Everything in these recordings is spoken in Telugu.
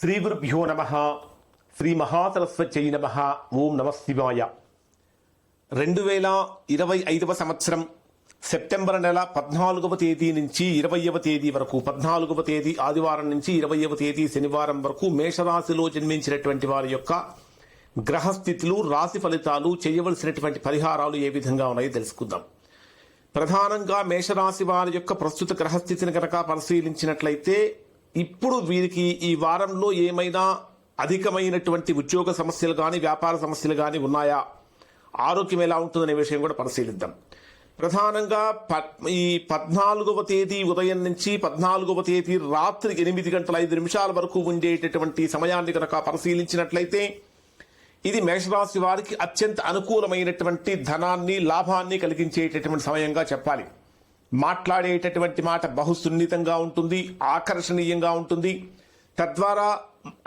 శ్రీ గురుభ్యో నమః. శ్రీ మహాసరస్వత్యై నమః. ఓం నమః శివాయ. 2025 సంవత్సరం సెప్టెంబర్ నెల 14వ తేదీ నుంచి 20వ తేదీ వరకు, 14వ తేదీ ఆదివారం నుంచి 20వ తేదీ శనివారం వరకు మేషరాశిలో జన్మించినటువంటి వారి యొక్క గ్రహస్థితులు, రాశి ఫలితాలు, చేయవలసినటువంటి పరిహారాలు ఏ విధంగా ఉన్నాయో తెలుసుకుందాం. ప్రధానంగా మేషరాశి వారి యొక్క ప్రస్తుత గ్రహస్థితిని కనుక పరిశీలించినట్లయితే ఇప్పుడు వీరికి ఈ వారంలో ఏమైనా అధికమైనటువంటి ఉద్యోగ సమస్యలు కానీ వ్యాపార సమస్యలు కానీ ఉన్నాయా, ఆరోగ్యం ఎలా ఉంటుందనే విషయం కూడా పరిశీలిద్దాం. ప్రధానంగా ఈ 14వ తేదీ ఉదయం నుంచి 14వ తేదీ రాత్రి 8:05 వరకు ఉండేటటువంటి సమయాన్ని కనుక పరిశీలించినట్లయితే ఇది మేషరాశి వారికి అత్యంత అనుకూలమైనటువంటి ధనాన్ని, లాభాన్ని కలిగించేటటువంటి సమయంగా చెప్పాలి. మాట్లాడేటటువంటి మాట బహు సున్నితంగా ఉంటుంది, ఆకర్షణీయంగా ఉంటుంది. తద్వారా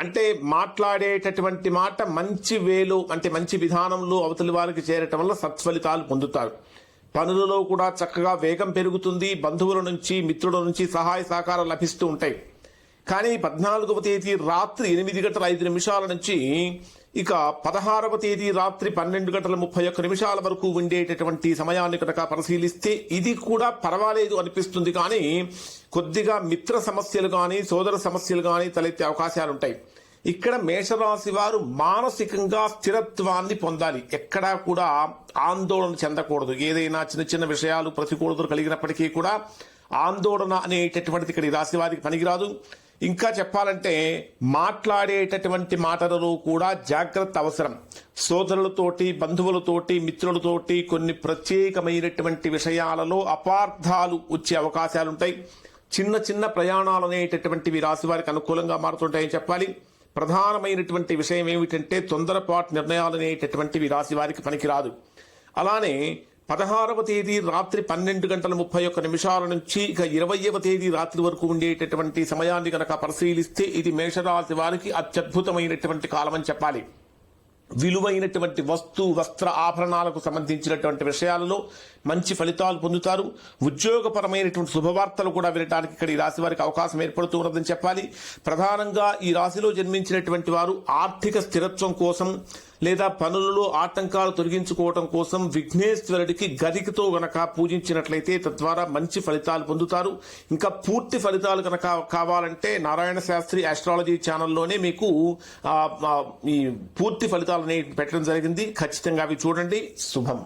అంటే మాట్లాడేటటువంటి మాట మంచి వేలో, అంటే మంచి విధానంలో అవతలి వారికి చేరటం వల్ల సత్ఫలితాలు పొందుతారు. పనులలో కూడా చక్కగా వేగం పెరుగుతుంది. బంధువుల నుంచి, మిత్రుల నుంచి సహాయ సహకారం లభిస్తూ ఉంటాయి. కానీ 14వ తేదీ రాత్రి 8:05 నుంచి ఇక 16వ తేదీ రాత్రి 12:31 వరకు ఉండేటటువంటి సమయాన్ని కనుక పరిశీలిస్తే ఇది కూడా పర్వాలేదు అనిపిస్తుంది. కానీ కొద్దిగా మిత్ర సమస్యలు కానీ, సోదర సమస్యలు కానీ తలెత్తే అవకాశాలుంటాయి. ఇక్కడ మేషరాశి వారు మానసికంగా స్థిరత్వాన్ని పొందాలి. ఎక్కడా కూడా ఆందోళన చెందకూడదు. ఏదైనా చిన్న చిన్న విషయాలు ప్రతికూలతలు కలిగినప్పటికీ కూడా ఆందోళన అనేటటువంటిది ఇక్కడ ఈ రాశి వారికి పనికిరాదు. ఇంకా చెప్పాలంటే మాట్లాడేటటువంటి మాటలలో కూడా జాగ్రత్త అవసరం. సోదరులతోటి, బంధువులతోటి, మిత్రులతోటి కొన్ని ప్రత్యేకమైనటువంటి విషయాలలో అపార్థాలు వచ్చే అవకాశాలుంటాయి. చిన్న చిన్న ప్రయాణాలు అనేటటువంటివి రాశి వారికి అనుకూలంగా మారుతుంటాయని చెప్పాలి. ప్రధానమైనటువంటి విషయం ఏమిటంటే తొందరపాటు నిర్ణయాలు అనేటటువంటివి రాశి వారికి పనికిరాదు. అలానే 16వ తేదీ రాత్రి 12:31 నుంచి ఇక 20వ తేదీ రాత్రి వరకు ఉండేటటువంటి సమయాన్ని కనుక పరిశీలిస్తే ఇది మేషరాశి వారికి అత్యద్భుతమైనటువంటి కాలం అని చెప్పాలి. విలువైనటువంటి వస్త్ర ఆభరణాలకు సంబంధించినటువంటి విషయాలలో మంచి ఫలితాలు పొందుతారు. ఉద్యోగపరమైనటువంటి శుభవార్తలు కూడా వినడానికి ఇక్కడ ఈ రాశి వారికి అవకాశం ఏర్పడుతూ ఉన్నదని చెప్పాలి. ప్రధానంగా ఈ రాశిలో జన్మించినటువంటి వారు ఆర్థిక స్థిరత్వం కోసం లేదా పనులలో ఆటంకాలు తొలగించుకోవడం కోసం విఘ్నేశ్వరుడికి గరికతో గనక పూజించినట్లయితే తద్వారా మంచి ఫలితాలు పొందుతారు. ఇంకా పూర్తి ఫలితాలు కనుక కావాలంటే నారాయణ శాస్త్రి ఆస్ట్రాలజీ ఛానల్లోనే మీకు ఈ పూర్తి ఫలితాలు పెట్టడం జరిగింది. ఖచ్చితంగా అవి చూడండి. శుభం.